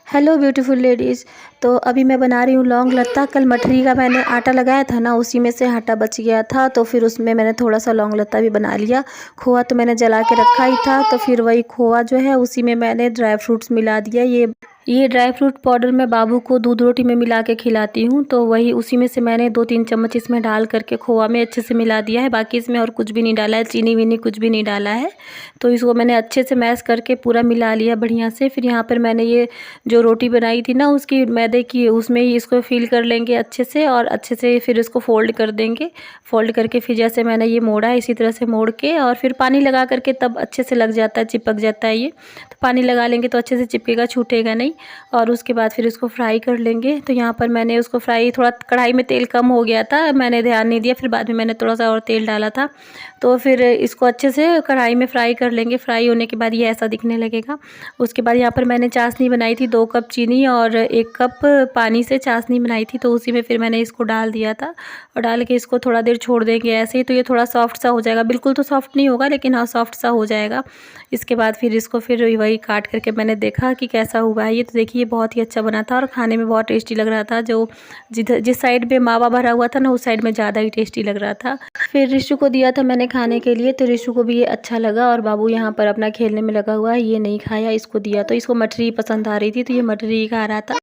Hello beautiful ladies. तो अभी मैं बना रही हूँ लौंग लत्ता। कल मठरी का मैंने आटा लगाया था ना, उसी में से आटा बच गया था, तो फिर उसमें मैंने थोड़ा सा लौंग लत्ता भी बना लिया। खोआ तो मैंने जला के रखा ही था, तो फिर वही खोआ जो है उसी में मैंने ड्राई फ्रूट्स मिला दिया। ये ड्राई फ्रूट पाउडर मैं बाबू को दूध रोटी में मिला के खिलाती हूँ, तो वही उसी में से मैंने 2-3 चम्मच इसमें डाल करके खोआ में अच्छे से मिला दिया है। बाकी इसमें और कुछ भी नहीं डाला है, चीनी वीनी कुछ भी नहीं डाला है। तो इसको मैंने अच्छे से मैश करके पूरा मिला लिया बढ़िया से। फिर यहाँ पर मैंने ये जो रोटी बनाई थी ना, उसकी मैदे की, उसमें ही इसको फिल कर लेंगे अच्छे से, और अच्छे से फिर इसको फोल्ड कर देंगे। फोल्ड करके फिर जैसे मैंने ये मोड़ा है, इसी तरह से मोड़ के, और फिर पानी लगा करके तब अच्छे से लग जाता है, चिपक जाता है ये। तो पानी लगा लेंगे तो अच्छे से चिपकेगा, छूटेगा नहीं। और उसके बाद फिर इसको फ्राई कर लेंगे। तो यहाँ पर मैंने उसको फ्राई, थोड़ा कढ़ाई में तेल कम हो गया था, मैंने ध्यान नहीं दिया, फिर बाद में मैंने थोड़ा सा और तेल डाला था। तो फिर इसको अच्छे से कढ़ाई में फ्राई कर लेंगे। फ्राई होने के बाद ये ऐसा दिखने लगेगा। उसके बाद यहाँ पर मैंने चाशनी बनाई थी, 2 कप चीनी और 1 कप पानी से चाशनी बनाई थी, तो उसी में फिर मैंने इसको डाल दिया था। और डाल के इसको थोड़ा देर छोड़ देंगे ऐसे ही, तो ये थोड़ा सॉफ्ट सा हो जाएगा। बिल्कुल तो सॉफ्ट नहीं होगा, लेकिन हाँ सॉफ्ट सा हो जाएगा। इसके बाद फिर इसको फिर वही काट करके मैंने देखा कि कैसा हुआ है ये। तो देखिए बहुत ही अच्छा बना था और खाने में बहुत टेस्टी लग रहा था। जो जिस साइड पे मावा भरा हुआ था ना, उस साइड में ज़्यादा ही टेस्टी लग रहा था। फिर रिशु को दिया था मैंने खाने के लिए, तो रिशु को भी ये अच्छा लगा। और बाबू यहाँ पर अपना खेलने में लगा हुआ है, ये नहीं खाया, इसको दिया। तो इसको मठरी पसंद आ रही थी, तो ये मठरी ही खा रहा था।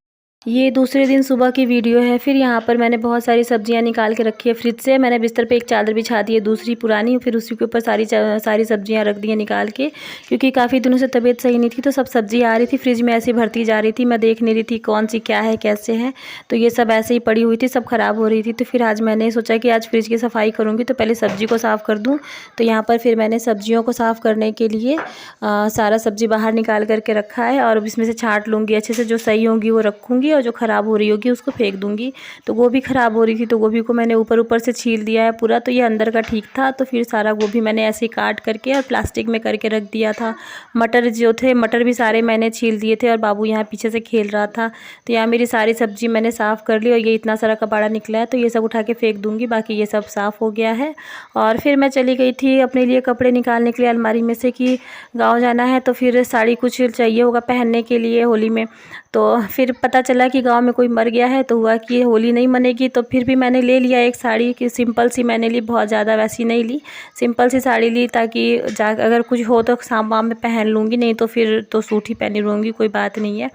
ये दूसरे दिन सुबह की वीडियो है। फिर यहाँ पर मैंने बहुत सारी सब्जियाँ निकाल के रखी है फ्रिज से। मैंने बिस्तर पे एक चादर बिछा दी है दूसरी पुरानी, फिर उसी के ऊपर सारी सब्जियाँ रख दी हैं निकाल के, क्योंकि काफ़ी दिनों से तबीयत सही नहीं थी, तो सब सब्जी आ रही थी फ्रिज में, ऐसे भरती जा रही थी। मैं देख नहीं रही थी कौन सी क्या है कैसे है, तो ये सब ऐसे ही पड़ी हुई थी, सब ख़राब हो रही थी। तो फिर आज मैंने सोचा कि आज फ्रिज की सफाई करूँगी, तो पहले सब्जी को साफ़ कर दूँ। तो यहाँ पर फिर मैंने सब्जियों को साफ़ करने के लिए सारा सब्जी बाहर निकाल करके रखा है, और इसमें से छाँट लूँगी अच्छे से। जो सही होंगी वो रखूँगी, और जो ख़राब हो रही होगी उसको फेंक दूँगी। तो गोभी ख़राब हो रही थी, तो गोभी को मैंने ऊपर से छील दिया है पूरा, तो ये अंदर का ठीक था। तो फिर सारा गोभी मैंने ऐसे ही काट करके और प्लास्टिक में करके रख दिया था। मटर जो थे, मटर भी सारे मैंने छील दिए थे, और बाबू यहाँ पीछे से खेल रहा था। तो यहाँ मेरी सारी सब्जी मैंने साफ़ कर ली, और ये इतना सारा कबाड़ा निकला है, तो ये सब उठा के फेंक दूँगी। बाकी ये सब साफ़ हो गया है। और फिर मैं चली गई थी अपने लिए कपड़े निकालने के लिए अलमारी में से, कि गाँव जाना है, तो फिर साड़ी कुछ चाहिए होगा पहनने के लिए होली में। तो फिर पता चला कि गांव में कोई मर गया है, तो हुआ कि होली नहीं मनेगी। तो फिर भी मैंने ले लिया एक साड़ी, कि सिंपल सी मैंने ली, बहुत ज़्यादा वैसी नहीं ली, सिंपल सी साड़ी ली, ताकि अगर कुछ हो तो शाम वाम में पहन लूँगी, नहीं तो फिर तो सूट ही पहनी रहूँगी, कोई बात नहीं है।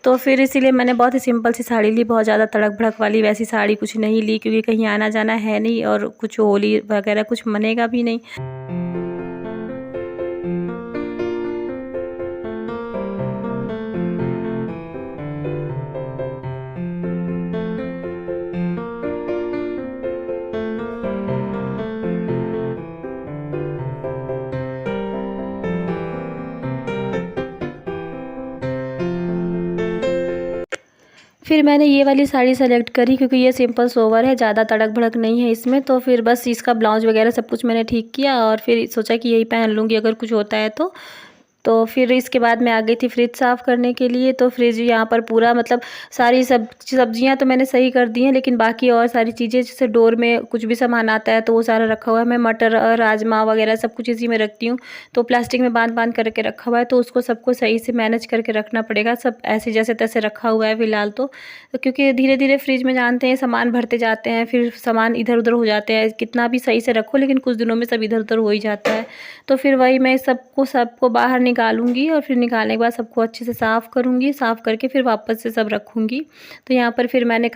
तो फिर इसीलिए मैंने बहुत ही सिंपल सी साड़ी ली, बहुत ज़्यादा तड़क भड़क वाली वैसी साड़ी कुछ नहीं ली, क्योंकि कहीं आना जाना है नहीं, और कुछ होली वगैरह कुछ मनेगा भी नहीं। फिर मैंने ये वाली साड़ी सेलेक्ट करी, क्योंकि ये सिंपल सोवर है, ज़्यादा तड़क भड़क नहीं है इसमें। तो फिर बस इसका ब्लाउज वगैरह सब कुछ मैंने ठीक किया, और फिर सोचा कि यही पहन लूँगी अगर कुछ होता है तो। तो फिर इसके बाद मैं आ गई थी फ्रिज साफ़ करने के लिए। तो फ्रिज यहाँ पर पूरा, मतलब सारी सब्जियाँ तो मैंने सही कर दी हैं, लेकिन बाकी और सारी चीज़ें, जैसे डोर में कुछ भी सामान आता है तो वो सारा रखा हुआ है। मैं मटर और राजमा वगैरह सब कुछ इसी में रखती हूँ, तो प्लास्टिक में बांध करके रखा हुआ है, तो उसको सबको सही से मैनेज करके रखना पड़ेगा। सब ऐसे जैसे तैसे रखा हुआ है फ़िलहाल तो, क्योंकि धीरे धीरे फ्रिज में जानते हैं सामान भरते जाते हैं, फिर सामान इधर उधर हो जाते हैं, कितना भी सही से रखो लेकिन कुछ दिनों में सब इधर उधर हो ही जाता है। तो फिर वही मैं सबको बाहर निकालूंगी, और फिर निकालने के बाद सबको अच्छे से साफ़ करूंगी। साफ़ करके फिर वापस से सब रखूंगी। तो यहाँ पर फिर मैंने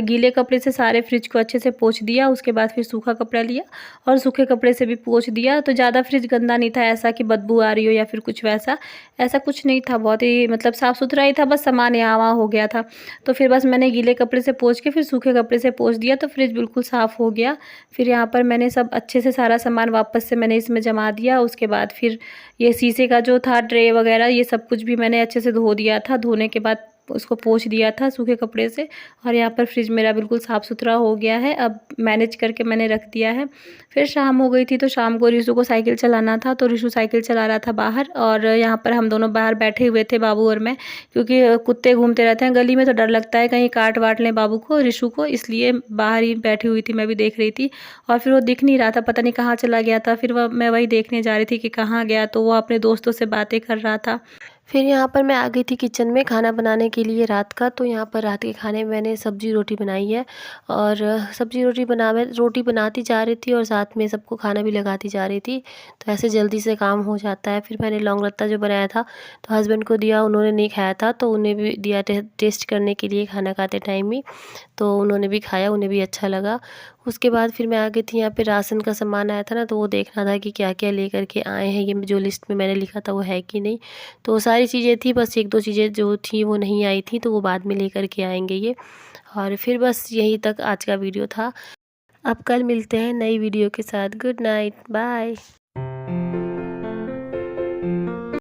गीले कपड़े से सारे फ्रिज को अच्छे से पोंछ दिया। उसके बाद फिर सूखा कपड़ा लिया और सूखे कपड़े से भी पोंछ दिया। तो ज़्यादा फ्रिज गंदा नहीं था, ऐसा कि बदबू आ रही हो या फिर कुछ वैसा, ऐसा कुछ नहीं था। बहुत ही मतलब साफ़ सुथरा ही था, बस सामान यहाँ वहाँ हो गया था। तो फिर बस मैंने गीले कपड़े से पोंछ के फिर सूखे कपड़े से पोंछ दिया, तो फ्रिज बिल्कुल साफ़ हो गया। फिर यहाँ पर मैंने सब अच्छे से सारा सामान वापस से मैंने इसमें जमा दिया। उसके बाद फिर ये शीशे का जो था ट्रे वगैरह, ये सब कुछ भी मैंने अच्छे से धो दिया था। धोने के बाद उसको पोंछ दिया था सूखे कपड़े से, और यहाँ पर फ्रिज मेरा बिल्कुल साफ़ सुथरा हो गया है। अब मैनेज करके मैंने रख दिया है। फिर शाम हो गई थी, तो शाम को रिशु को साइकिल चलाना था, तो रिशु साइकिल चला रहा था बाहर, और यहाँ पर हम दोनों बाहर बैठे हुए थे, बाबू और मैं, क्योंकि कुत्ते घूमते रहते हैं गली में, तो डर लगता है कहीं काट वाट लें बाबू को, रिशु को, इसलिए बाहर ही बैठी हुई थी। मैं भी देख रही थी, और फिर वो दिख नहीं रहा था, पता नहीं कहाँ चला गया था। फिर मैं वही देखने जा रही थी कि कहाँ गया, तो वो अपने दोस्तों से बातें कर रहा था। फिर यहाँ पर मैं आ गई थी किचन में खाना बनाने के लिए रात का। तो यहाँ पर रात के खाने में मैंने सब्ज़ी रोटी बनाई है और सब्ज़ी रोटी बनाती जा रही थी और साथ में सबको खाना भी लगाती जा रही थी। तो ऐसे जल्दी से काम हो जाता है। फिर मैंने लौंग लत्ता जो बनाया था तो हस्बैंड को दिया, उन्होंने नहीं खाया था तो उन्हें भी दिया टेस्ट करने के लिए खाना खाते टाइम ही। तो उन्होंने भी खाया, उन्हें भी अच्छा लगा। उसके बाद फिर मैं आ गई थी यहाँ पे, राशन का सामान आया था ना तो वो देखना था कि क्या क्या लेकर के आए हैं, ये जो लिस्ट में मैंने लिखा था वो है कि नहीं। तो सारी चीज़ें थी, बस एक दो चीज़ें जो थी वो नहीं आई थी तो वो बाद में लेकर के आएंगे ये। और फिर बस यहीं तक आज का वीडियो था। अब कल मिलते हैं नई वीडियो के साथ। Good night, bye.